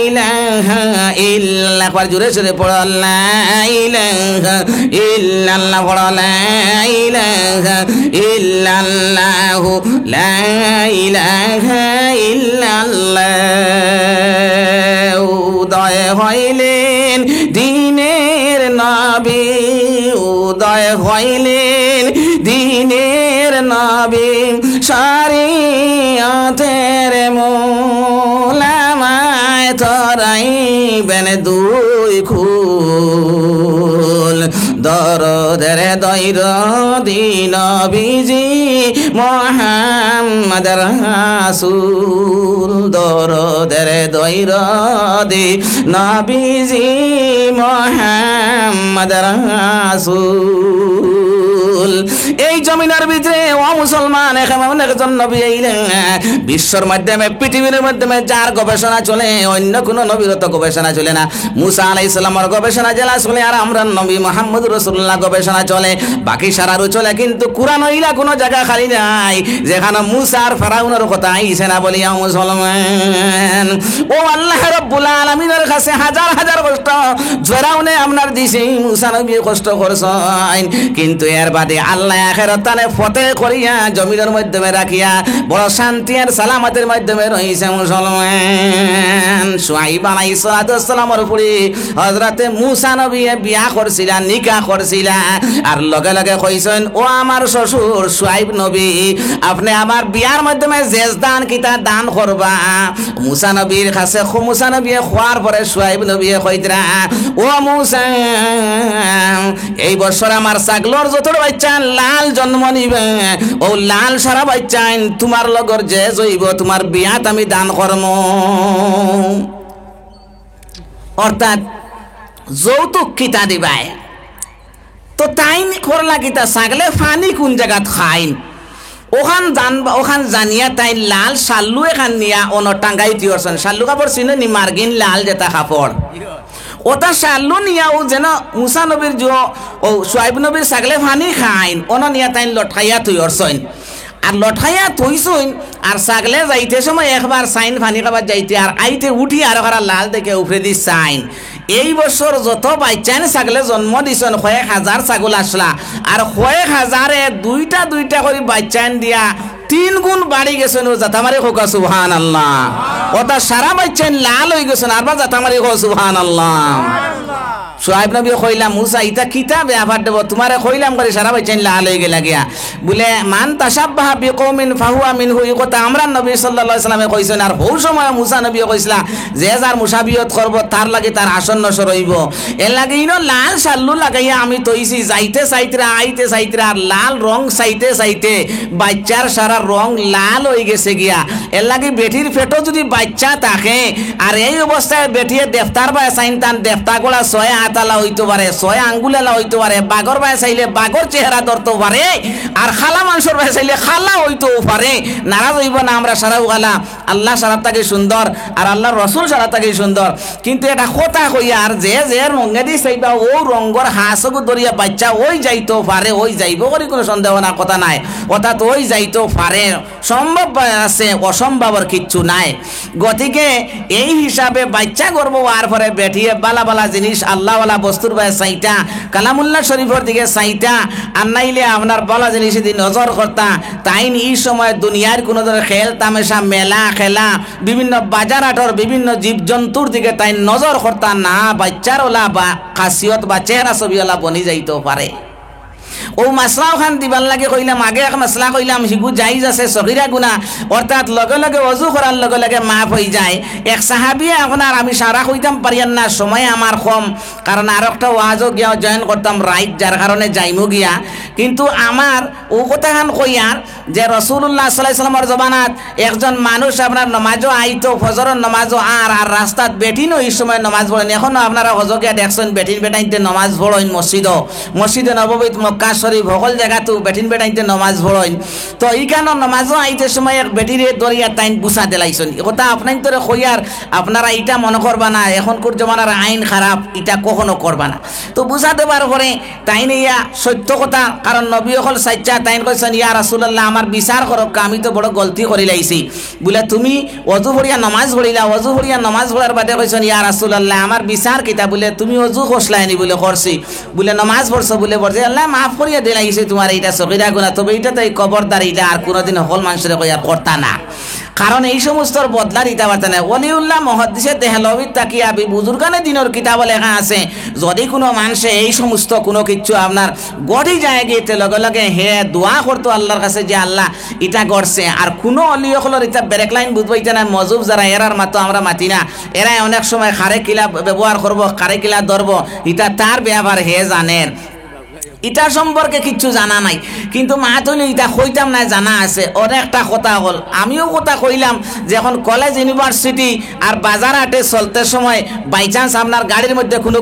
ইলাহা ইল্লাল্লাহ পর জোরে জোরে পড়ো লা ইলাহা ইল্লাল্লাহ পড়ো লা ইলাহা ইল্লাল্লাহ লা ইলাহা ইল্লাল্লাহ উদয় হইলেন দিনের নবী উদয় হইলেন দিনের নবী নবী শরীয়তের মূল আমায় তরাইবেন দুই খুল দরদের দৈরদি নবীজি মুহাম্মদ রাসূল দরদের দৈরদি নবীজি মুহাম্মদ রাসূল। এই জমিনের ভিতরে ও মুসলমান এমন একজন নবী আইলেন বিশ্বর মাধ্যমে পৃথিবীর মাধ্যমে যার গবেষণা চলে, অন্য কোনো নবীর তো গবেষণা চলে না। মুসা আলাইহিস সালামের গবেষণা জেলা চলে, আর আমরা নবী মুহাম্মদ রাসূলুল্লাহ গবেষণা চলে, বাকি সারারও চলে। কিন্তু কুরআন হইলা কোনো জায়গা খালি নাই যেখানে মুসা আর ফেরাউনের কথা আইছে না বলিয়া মুসলমান। ও আল্লাহ রাব্বুল আলামিনের কাছে হাজার হাজার কষ্ট ফেরাউনে আপনার দিছে, মুসা নবী কষ্ট করছেন, কিন্তু এর বাদে আল্লাহ আখিরাতে ফতে করিয়া জমিনের মাধ্যমে রাখিয়া বড় শান্তি আর সালামতের মাধ্যমে রইছে মুসলমান। শুআইব আলাইহিস সালাতু ওয়াস সালামের উপরে হযরতে মুসা নবী বিয়া করছিলেন, নিকাহ করছিলেন, আর লগে লগে কইছেন ও আমার শ্বশুর শুআইব নবী আপনি আমার বিয়ার মাধ্যমে জেজ দান কিতা দান করবা। মুসা নবীর কাছে মুসা নবী খোয়ার পরে শুআইব নবী কইতরা ও মুসা এই বছর আমার ছাগলর যতর বাচ্চা লাল জন্ম নিবে, ও লাল সারা বাচ্চা তোমার লগর যে জইব তোমার বিয়াত আমি দান করম। অর্থাৎ যৌতুক কিতা দিবাই তো তাইন করলা কিতা ছাগলে ফানি কোন জায়গাত খাইন ওখান জানিয়া তাই লাল শাল্লু এখান নিয়া অন টাঙ্গাই দিয়েছেন। শাল্লু কাপড় চিনে নি মার্গিন লাল যেটা কাপড় ওটা শাল্লু নিয়া ও যেন মুসা নবীর ও শুআইব নবীর ছাগলে ফানি খাইন অন নিয়া তাই লঠাইয়া তুইছেন। আর লঠাইয়া থইছইন আর ছাগলে যাইতে সময় একবার সাইন ফানি খাবার যাইতে আর আইতে উঠি আর লাল দেখে উফরে দি সাইন। এই বছর যত বাচ্চান ছাগলে জন্ম দিছেন কয়েক হাজার ছাগল আসলা, আর কয়েক হাজারে দুইটা দুইটা করে বাচ্চান দিয়া 3 গুণ বাড়ি গেছেন। ও জাতামারি হোক সুবহানাল্লাহ। ওটা সারা বাচ্চান লাল হয়ে গেছেন, আর বা জাতামারি হোক সুবহানাল্লাহ। শুআইব নবী কইলাম মুসা ইতা কিতা ব্যাপার দেব তোমারে কইলাম করে সারা বাচ্চান লাল হয়ে গেলা গিয়া বলে মান তাশাব্বাহা বিকৌমিন ফাহুয়া মিনহু। এই কথা আমরা নবী সাল্লাল্লাহু আলাইহি সাল্লামে কইছেন। আর বহু সময় মুসা নবী কইসলা যে যার মুসাবিয়ত করব তার লাগে তার আসন্ন সরইব, এর লাগে ইনো লাল শাল্লু লাগাইয়া আমি তৈছি যাইতে চাইতরা আইতে চাইতরা আর লাল রং চাইতে চাইতে বাচ্চার সারা রং লাল হয়ে গেছে গিয়া। এর লাগে বেটির পেটও যদি বাচ্চা থাকে আর এই অবস্থায় বেটিয়ে দেফতার বা চাইন তান দেফতা গোলা 6 হাতালা হইতে পারে, 6 আঙ্গুলেলা হইতে পারে, বাগর বায় চাইলে বাগর চেহারা ধরতে পারে, আর খালা মানুষের বায় চাইলে খালা হইতেও পারে। নারাজ হইব না আমরা সারাও গালা আল্লাহ সারা তাকে সুন্দর আর আল্লাহর রসুল সারা তাকে সুন্দর। কিন্তু এটা কথা কইয়া আর যে যে রঙে দি চাইবা ও রঙর হাঁসগু ধরিয়া বাচ্চা ওই যাইতেও পারে, ওই যাইব করে কোনো সন্দেহ না কথা নাই। অর্থাৎ ওই যাইতেও পারে, সম্ভব আছে, অসম্ভবের কিচ্ছু নাই। গতিকে এই হিসাবে বাচ্চা গর্ব হওয়ার পরে বেঠিয়ে বালা বালা জিনিস আল্লাহওয়ালা বস্তুর বাই চাইটা কালামুল্লাহ শরীফের দিকে চাইটা আর নাইলে আপনার বলা জিনিস যদি নজর করতা তাই এই সময় দুনিয়ার কোনো ধরনের খেল তামেশা মেলা খেলা বিভিন্ন বাজার হাটর বিভিন্ন জীবজন্তুর দিকে তাই নজর করতা না, বাচ্চার ওলা বা খাসিয়ত বা চেহারা ছবিওয়ালা বনি যাইতেও পারে। ও মাসলাও খান দিবার লাগে কইলাম আগে এক মাসলা কইলাম হিগু জাইজ আছে সগীরা গুনাহ, অর্থাৎ লগে লগে ওযু করার লগে লগে মাফ হয়ে যায়। এক সাহাবিয়া আপনার আমি সারা কইতাম পারিয়ান না, সময় আমার কম, কারণ আর একটা ওয়াজও গিয়া জয়েন করতাম রাইট, যার কারণে যাইমু গিয়া। কিন্তু আমার ও কথাখান কইয়ার যে রাসূলুল্লাহ সাল্লাল্লাহু আলাইহি ওয়াসাল্লামের জমানাত একজন মানুষ আপনার নামাজও আইতো, ফজরের নামাজও আর রাস্তাত বেঠিনও এই সময় নামাজ পড়েন। এখনো আপনারা হজ গিয়া দেখছেন বেঠিন বেটাইতে নামাজ পড়েন মসজিদে নববীত মক্কা শরীফ সকল জায়গাতো বেঠিন বেটাইতে নামাজ পড়েন। তো এইখানে নামাজও আইতে সময় এক বেটিরে দরিয়া টাইন বুসা দিলাইছেন। কথা আপনার তোরে কইয়ার আপনারা এটা মনে করবা না এখনকার জমানার আইন খারাপ, এটা কখনো করবা না। তো বুঝা দেবার পরে তাই ইয়া সত্য কথা, কারণ নবী হল সাচ্চা, তাই কইছেন ইয়া রাসূলুল্লাহ আমার বিচার করক, আমি তো বড় গলতি করি লাইছি। বলে তুমি অজু ভরিয়া নামাজ পড়িলা, অজু ভরিয়া নামাজ পড়ার বাদে কইছেন ইয়া রাসূলুল্লাহ আমার বিচার কিতা? বলে তুমি অজু খসলাইনি, বলে করছি। বলে নামাজ পড়ছো? বলে পড়ছি। আল্লাহ মাফ করিয়া দিলাইছে তোমার এইটা সগীরা গুনাহ, তবে এইটা তো এই কবরদার, এইটা আর কোনোদিন হল মানুষের কই আর করতা না। কারণ এই সমস্ত বদলা দিতে পারতে না। ওলিউল্লাহ মহাদ্দিসে দেহলবি তাকিয়া বুজুর্গানে দিনের কিতাব লেখা আছে, যদি কোনো মানুষে এই সমস্ত কোনো কিছু আপনার গড়ি যায় গিয়ে লগে লগে হে দোয়া করতো আল্লাহর কাছে যে আল্লাহ ইটা গড়ছে। আর কোনো অলিয়কলর এটা ব্রেক লাইন বুঝবাইতে না, মজুব যারা এরার মাতো আমরা মাতি না, এরাই অনেক সময় খারে কিলা ব্যবহার করবো, খারে কিলা ধরবো, এটা তার ব্যাপার হে জানেন, ইটা সম্পর্কে কিচ্ছু জানা নাই। কিন্তু মা তৈলি ইটা কইতাম না, জানা আছে। অনেকটা কথা হল, আমিও কথা কইলাম যে এখন কলেজ ইউনিভার্সিটি আর বাজার হাটে চলতে সময় বাই চান্স আপনার গাড়ির মধ্যে কোনো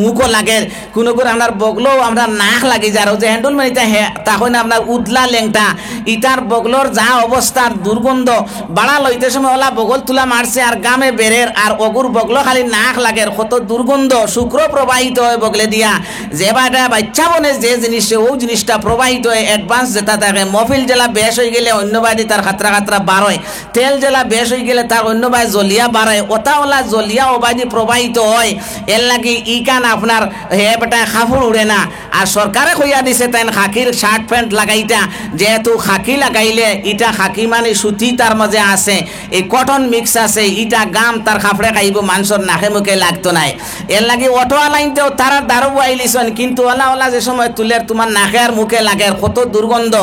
মুখও লাগে, কোনো আপনার বগলেও আপনার নাক লাগি যার যে হ্যান্ডল মানে ইটা তখন আপনার উদলা লেংটা ইটার বগলোর যা অবস্থার দুর্গন্ধ বাড়া লইতে সময় ওলা বগল তুলা মারছে আর গামে বেরের আর অগুর বগলো খালি নাক লাগে, কত দুর্গন্ধ শুক্র প্রবাহিত হয় বগলে দিয়া, যে বাটা বাচ্চা বনে যে জিনিস ও জিনিসটা প্রবাহিত হয়ে অ্যাডভান্স যেটা থাকে। মফিল জেলা বেশ হয়ে গেলে অন্য বাইরে তার খাতরা খাতরা বাড়য়, তেল জেলা বেশ হয়ে গেলে তার অন্য বাই জলিয়া বাড়ায়, ওলা জলিয়া ওবাইদি প্রবাহিত হয়। এর লাগে ই কান আপনার হে বেটা খাফুর উড়ে না। আর সরকারে কইয়া দিছে তাই খাকির শার্ট প্যান্ট লাগাইতা, যেহেতু খাকি লাগাইলে ইটা খাকি মানে সুতি তার মাঝে আছে, এই কটন মিক্স আছে, ইটা গাম তার খাফড়ে খাইব, মানুষের নাকে মুখে লাগতো নাই। এর লাগে অটোওয়ালাইনতেও তারা দারু আইলিছেন, কিন্তু ওলা যে সময় তুলের তোমার নাকে আর মুখে লাগে কত দুর্গন্ধ।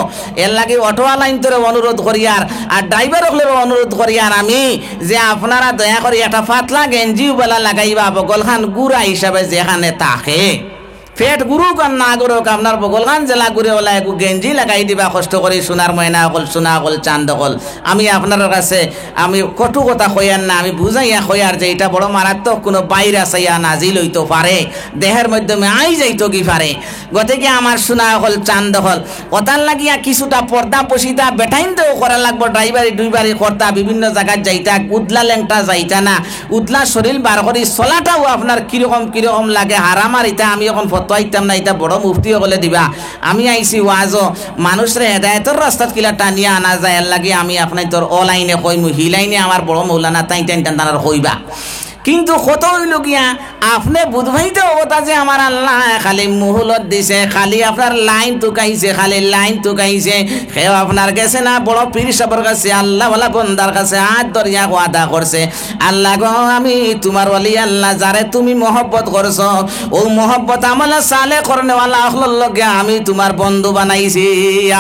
এর লাগে অটোওয়ালাইনতেও অনুরোধ করিয়ার আর ড্রাইভার হলেও অনুরোধ করিয়ার আমি যে আপনারা দয়া করে একটা পাতলা গেঞ্জি বেলা লাগাইবা, বগলখান গুড়া হিসাবে যেখানে থাকে, পেট গুরুক আর না গুরুক আপনার বগলখান জেলা ঘুরে ওলা একটু গেঞ্জি লাগাই দিবা, কষ্ট করে সোনার ময়না হল সোনা হল চান্দ হল। আমি আপনার কাছে আমি কটু কথা কইয়ার না, আমি বুঝাইয়া কইয়ার যে এটা বড় মারাত্মক কোনো বাইরে চাইয়া নাজিল হইতে পারে, দেহের মাধ্যমে আই যাইতো কি পারে। গতিকে আমার সোনা হল চান্দ হল ওটার লাগিয়া কিছুটা পর্দা পশিদা বেটাইনতেও করা লাগবো, ড্রাইভারি দুইবারি কর্তা বিভিন্ন জায়গায় যাইতা, উদলা লেংটা যাইতা না, উদলা শরীর বার করি চলাটাও আপনার কিরকম লাগে হারামার। এটা আমি এখন আইতাম না, এটা বড় মুফতি হলে দিবা। আমি আইছি ওয়াজও মানুষরে হেদায়তের রাস্তাত কিলা টানিয়া আনা যায়, এর লাগে আমি আপনার তোর অলাইনে কইমু, হিলাইনে আমার বড় মৌলানা তাই টানার কইবা। কিন্তু কত হইল গিয়া আপনি বুধবাইতে অবতা যে আমার আল্লাহ খালি মুহুলত দিছে, খালি আপনার লাইন টুকাইছে, খালি লাইন টুকাইছে। সেও আপনার গেছে না বড় পীর সাহেবের কাছে, আল্লাহ ওয়ালা বন্দার কাছে হাত ধরিয়া ওয়াদা করছে, আল্লাহ গো আমি তোমার ওলি আল্লাহ, যারে তুমি মহব্বত করছো ও মহব্বত আমলা সালে করনেওয়ালা হল লগে আমি তোমার বন্ধু বানাইছি,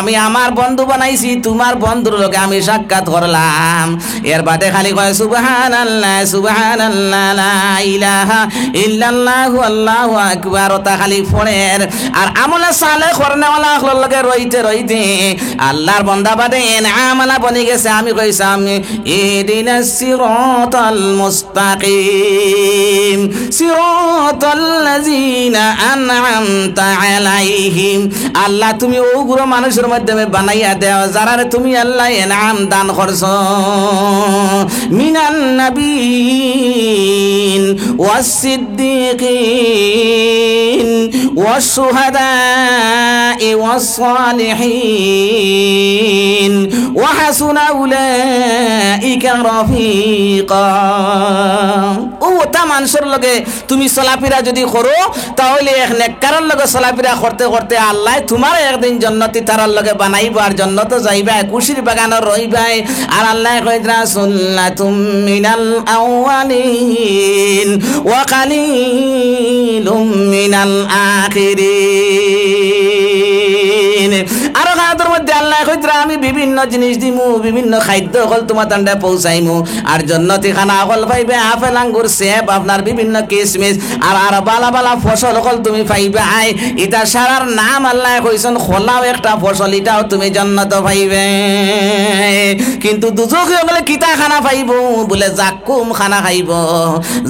আমি আমার বন্ধু বানাইছি, তোমার বন্ধুর লগে আমি সাক্ষাৎ করলাম। এর বাদে খালি কয় সুবহানাল্লাহ সুবহানাল্লাহ লা ইলাহা ইল্লাল্লাহু আল্লাহু আকবার, ওটা খালি ফোনের। আর আমলে সালে করনেওয়ালা হল লগে রইতে রইতে আল্লাহর বান্দা বাদে আমলা বনি গেছে। আমি কইসাম ইহদিনাস সিরাতাল মুস্তাকিম সিরাতাল লাযিনা আন'আমতা আলাইহিম, আল্লাহ তুমি ওগুলো মানুষের মাধ্যমে বানাইয়া দেও যারা তুমি আল্লাহ ইনাম দান করছো, মিনান নাবিয়িন ওয়াস সিদ্দিকিন ওয়াস শুহাদা'i ওয়াস সালিহিন ওয়া হাসুনা উলাইকা রাফিকা। ওটা মানুষের লগে তুমি চলাফেরা যদি করো তাহলে এক নেককারের লগে চলাফেরা করতে করতে আল্লাহ তোমার একদিন জান্নাতি তারার লগে বানাইব, আর জান্নাত যাইবা, খুশির বাগানে রইবাই। আর আল্লাহ কইরা সুন্নাতুম মিনাল আউয়ালিন ওয়া কালিলুম মিনাল আখিরিন। আর খাদ্যের মধ্যে আল্লাহ কইরা আমি বিভিন্ন জিনিস দিমু, বিভিন্ন খাদ্য হল তোমার তান্ডা পৌঁছাইমু, আর জান্নাতি খানা হল পাইবে আপেল আঙ্গুর সেব আপনার বিভিন্ন কিসমিস, আর বালা বালা ফসল হল তুমি পাইবে। আই এটা সারার নাম আল্লাহ কইছেন খোলাও একটা ফসল, এটাও তুমি জান্নাত পাইবে। কিন্তু দুজকে বলে কিতা খানা পাইব, বলে জাক্কুম খানা খাইব।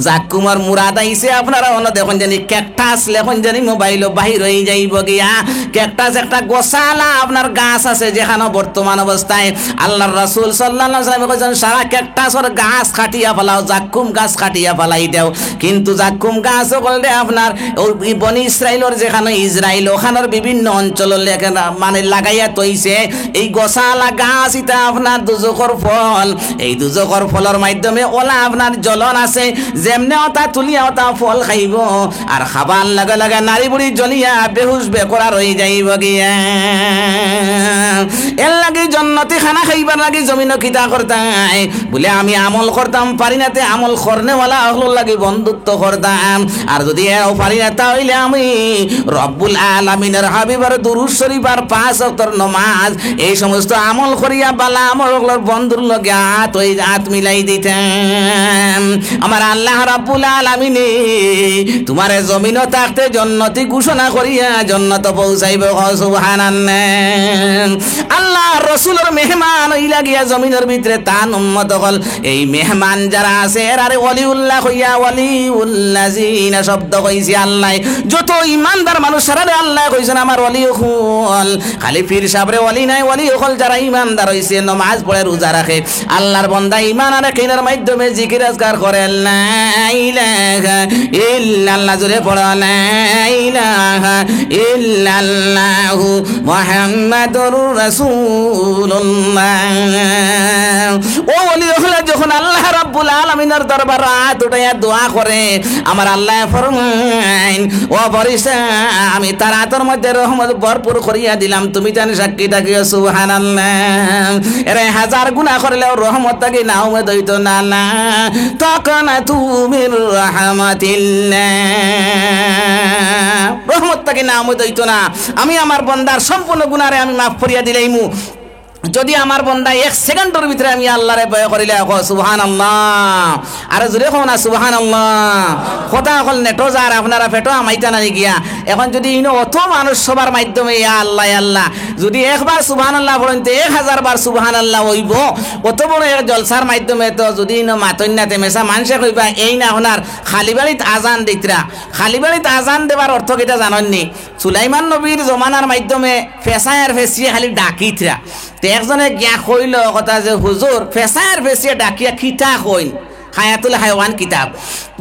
জাক্কুমর মুরাদ আইছে আপনারা অন্য দেখুন জানি ক্যাকটাস লেখন জানি মোবাইল বাহির হয়ে যাইব গিয়া। ক্যাকটাস একটা গোসালা আপনার গাছ আছে যেখানে বর্তমান অবস্থায় আল্লাহর রাসূল সাল্লাল্লাহু আলাইহি ওয়াসাল্লাম কইছেন সারা ক্যাকটাসর গাছ কাটিয়া ফেলাও, জাক্কুম গাছ কাটিয়া ফেলাই দেও। কিন্তু জাক্কুম গাছ বলতে আপনার ওই বনি ইসরাইলের যেখানে ইসরাইল ওখানের বিভিন্ন অঞ্চল মানে লাগাইয়া তৈছে এই গোসালা গাছ, এটা আপনার দুজকর ফল। এই দুজকর ফলের মাধ্যমে ওলা আপনার জ্বলন আছে, যেমনে ওটা তুলিয়া ওটা ফল খাইব, আর খাবার লগে লগে নারী বুড়ি জ্বলিয়া বেহুশ বেকরা রয়ে যাইব গিয়া। এর এর লাগে জন্নতি খানা খাইবার লাগে জমিনও কিতা করতাম বলে আমি আমল করতাম পারি নাতে আমল করনেওয়ালা হলো লাগে বন্ধুত্ব করতাম আর যদি এও পারি না তাহলে আমি রব্বুল আলামিনের হাবিবার দুরূদ শরীফ আর 5 ওয়াক্তের নামাজ এই সমস্ত আমল করিয়া বালা আমলগুলোর বন্ধুর লগে হাত মিলাই দিতাম। আমার আল্লাহ রাব্বুল আলামিন তোমারে জমিনও থাকতে জন্নতি ঘোষণা করিয়া জন্নত পৌঁছাইব। সুবহানাল্লাহ। আল্লাহ রাসূলের মেহমান হইলা গিয়া জমিনের ভিতরে তান উম্মত হল। এই মেহমান যারা আছে এরারে ওলিউল্লাহ হইয়া ওলিউল্লাযিনা শব্দ কইছে আল্লাহ। যত ইমানদার মানুষ সারারে আল্লাহ কইছেন আমার ওলি হল। খালি পীর সাহেবরে ওলি নাই, ওলি হল যারা ইমানদার হইছে, নামাজ পড়ে রোজা রাখে, আল্লাহর বান্দা ইমান আর কিনার মাধ্যমে জিকির আজকার করে। লা ইলাহা ইল্লাল্লাহ জোরে পড়া লা ইলাহা ইল্লাল্লাহু মুহাম্মাদুর রাসূলুল্লাহ। ও ওলি হল যখন আল্লাহ রাব্বুল আলামিনের দরবারে হাত উঠাইয়া দোয়া করে আমার আল্লাহ ফরমায় ও ফেরেশতা আমি তার হাতের মধ্যে রহমত ভরপুর করিয়া দিলাম, তুমি জানি সাক্ষী থাকিও। সুবহানাল্লাহ। এরে হাজার গুনাহ করলেও রহমত থাকি না উমেদ হইতো না না তখন তুমি রহমাতিল্লাহ রহমত থাকি না উমেদ হইতো না। আমি আমার বান্দার সম্পূর্ণ গুনাহরে আমি মাফ করিয়া দিলাইমু যদি আমার বান্দা 1 সেকেন্ডের ভিতরে আমি আল্লাহরে ভয় করিলে। সুবহানাল্লাহ। আর জোরে কও না সুবহানাল্লাহ। কথা কল নেটো যার আপনারা পেটো আমাইতা না গিয়া এখন যদি ইনো অত মানুষ সবার মাধ্যমে ইয়া আল্লাহ আল্লাহ যদি একবার সুবহানাল্লাহ বলেন তো 1000 বার সুবহানাল্লাহ হইব। অত বড় এক জলসার মাধ্যমে তো যদি ইনো মাতন্যাতে মেসা মানুষে কইবা এই না হনার খালি বাড়িত আজান দিতরা। খালি বাড়িত আজান দেবার অর্থ কিটা জানেননি? সুলাইমান নবীর জমানার মাধ্যমে ফেসায়ার ফেসিয়ে খালি ডাকিতরা। একজনে গিয়া কইল কথা যে হুজুর ফেসায়ার ফেসিয়ে ডাকিয়া খিতা কইন হায়াতুল হায়ওয়ান কিতাব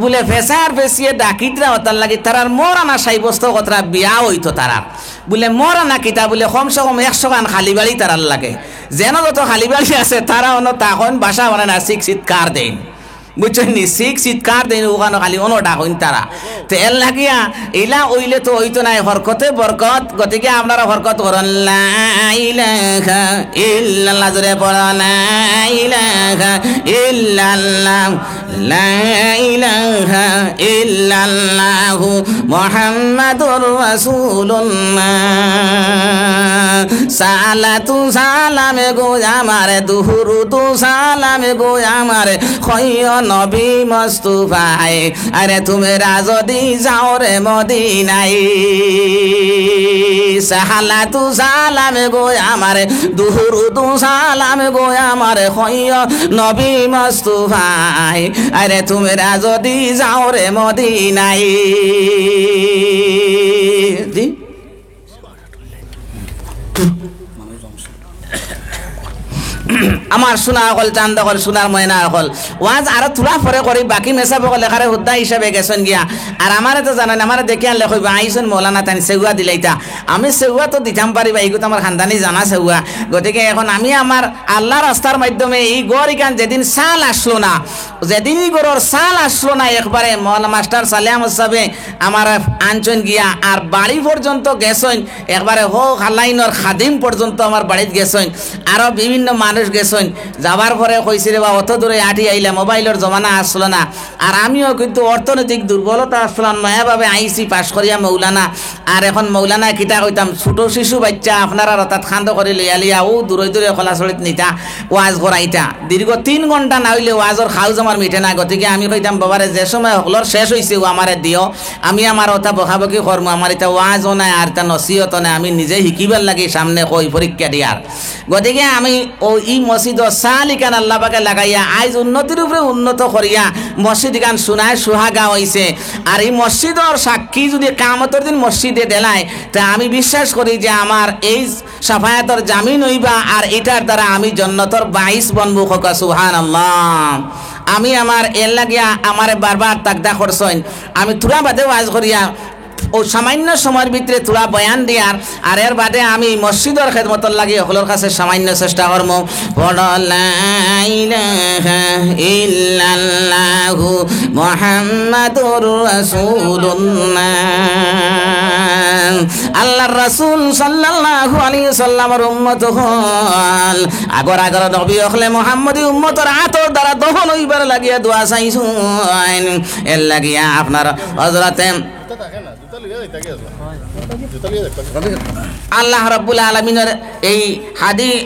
বলে ফেসায়ার ফেসিয়ে ডাকিতরা হতার লাগি তারার মরানা সাইবস্ত কথা বিয়া হইতো তারার বলে মরানা কিতাব বলে কমসে কম 100 গান খালি বাড়ি তারার লাগে যেন যত খালি বাড়ি আছে তারা অন্য তখন বাসা মানে না চিৎকার দেন বুঝছেন নি চিৎকার দেন ওখানে খালি অন্য ডাকইন তারা। তো এর লাগিয়া ইলা ওইলে তো হইতো নাই হরকতে বরকত গতিকে আপনারা হরকত করেন লা ইলাহা ইল্লাল্লাহ জোরে পড়া লা ইলাহা ইল্লাল্লাহ লা ইলাহা ইল্লাল্লাহু মুহাম্মাদুর রাসূলুল্লাহ। সালাতু সালামে গো আমারে দুরুদ সালামে গো আমারে খয় নবী মুস্তাফায়ে আরে তোমরা যদি যাও রে মদিনায় সালাতু সালামে গো আমারে দুরুদ সালামে গো আমারে খয় নবী মুস্তাফায়ে আরে তোমরা যদি যাও রে মদিনায়। জি আমার শোনা হল চান্দা হল সোনার ময়না হল ওয়াজ আরো থোড়া পরে করি বাকি মেসাব লেখারে হুদ্দা হিসাবে গেছেন গিয়া আর আমারে তো জানেন আমারে দেখে আনলে কইবা আইসন মৌলানা তানি সেগুয়া দিলাইতা আমি সেগুয়া তো দিতাম পারিবা এইগুলো আমার খানদানি জানা সেগুয়া গতিকে এখন আমি আমার আল্লাহ রাস্তার মাধ্যমে এই গড় ইকান যেদিন সাল আসলো না যেদিনই গড়র সাল আসলো না একবারে মৌলানা মাস্টার সালেম সাহেব আমার আনছেন গিয়া আর বাড়ি পর্যন্ত গেছেন একবারে হো খালাইনর খাদিম পর্যন্ত আমার বাড়িতে গেছেন আরো বিভিন্ন মানুষ গেছেন যাবার পরে কইছিল বা অত দূরে আটি আইলা মোবাইলের জমানা আসলো না আর আমিও কিন্তু অর্থনৈতিক দুর্বলতা আসলাম নয়াভাবে আইসি পাশ করিয়া মৌলানা আর এখন মৌলানা কিতা কইতাম ছোট শিশু বাচ্চা আপনারা অর্থাৎ খান্দ করে লইয়া লিয়া ও দূরে দূরে খোলাচলিত নিতা ওয়াজ করাইতা দীর্ঘ 3 ঘন্টা না হইলে ওয়াজর খাও জমার মিটে না গতিকে আমি কইতাম বাবারে যে সময় হকলর শেষ হয়েছে ও আমারে দিও আমি আমার ওটা বকাবকি করবো আমার এটা ওয়াজও নাই আর এটা নসিহত নাই আমি নিজে শিকিবার লাগি সামনে কই পরীক্ষা দিয়ার গতিকে আমি ও ই মসজিদ সালিকান আল্লাহ পাকে লাগাইয়া আইজ উন্নতির উপরে উন্নত করিয়া মসজিদ গান শোনায় সোহাগা হইছে আর এই মসজিদর সাক্ষী যদি কামতের দিন মসজিদে দেলায় তা আমি বিশ্বাস করি যে আমার এই সাফায়াতর জামিন হইবা আর এটার দ্বারা আমি জন্নতর 22 বনবো হোক সুবহানাল্লাহ। আমি আমার এর লাগিয়া আমারে বারবার তাকদা করছেন আমি তুরা বাদে ওয়াজ করিয়া ও সামান্য সময়ের ভিতরে তোরা বয়ান দিয়ার আর এর বাদে আমি মসজিদের খেদমতর লাগি সকলের কাছে সামান্য চেষ্টা করব লা ইলাহা ইল্লাল্লাহু মুহাম্মাদুর রাসূলুল্লাহ আল্লাহর রাসূল সাল্লাল্লাহু আলাইহি সাল্লামের উম্মত হল আগর আগর নবী হলে মুহাম্মদী উম্মতের আতর দ্বারা দহন হইবার লাগিয়া দোয়া চাইছুন এর লাগিয়া আপনার হযরতে আল্লাহ রাব্বুল আলামিনের এই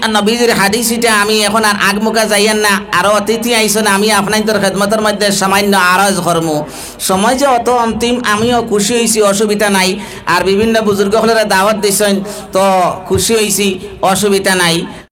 নবীজির হাদিসটা আমি এখন আর আগমুখা যাইয়েন না আরো অতিথি আইছেন আমি আপনাদের খেদমতের মধ্যে সামান্য আরজ করমু সময় যে অত অন্তিম আমিও খুশি হয়েছি অসুবিধা নাই আর বিভিন্ন বুজুর্গ হলেরা দাওয়াত দিছেন তো খুশি হয়েছি অসুবিধা নাই।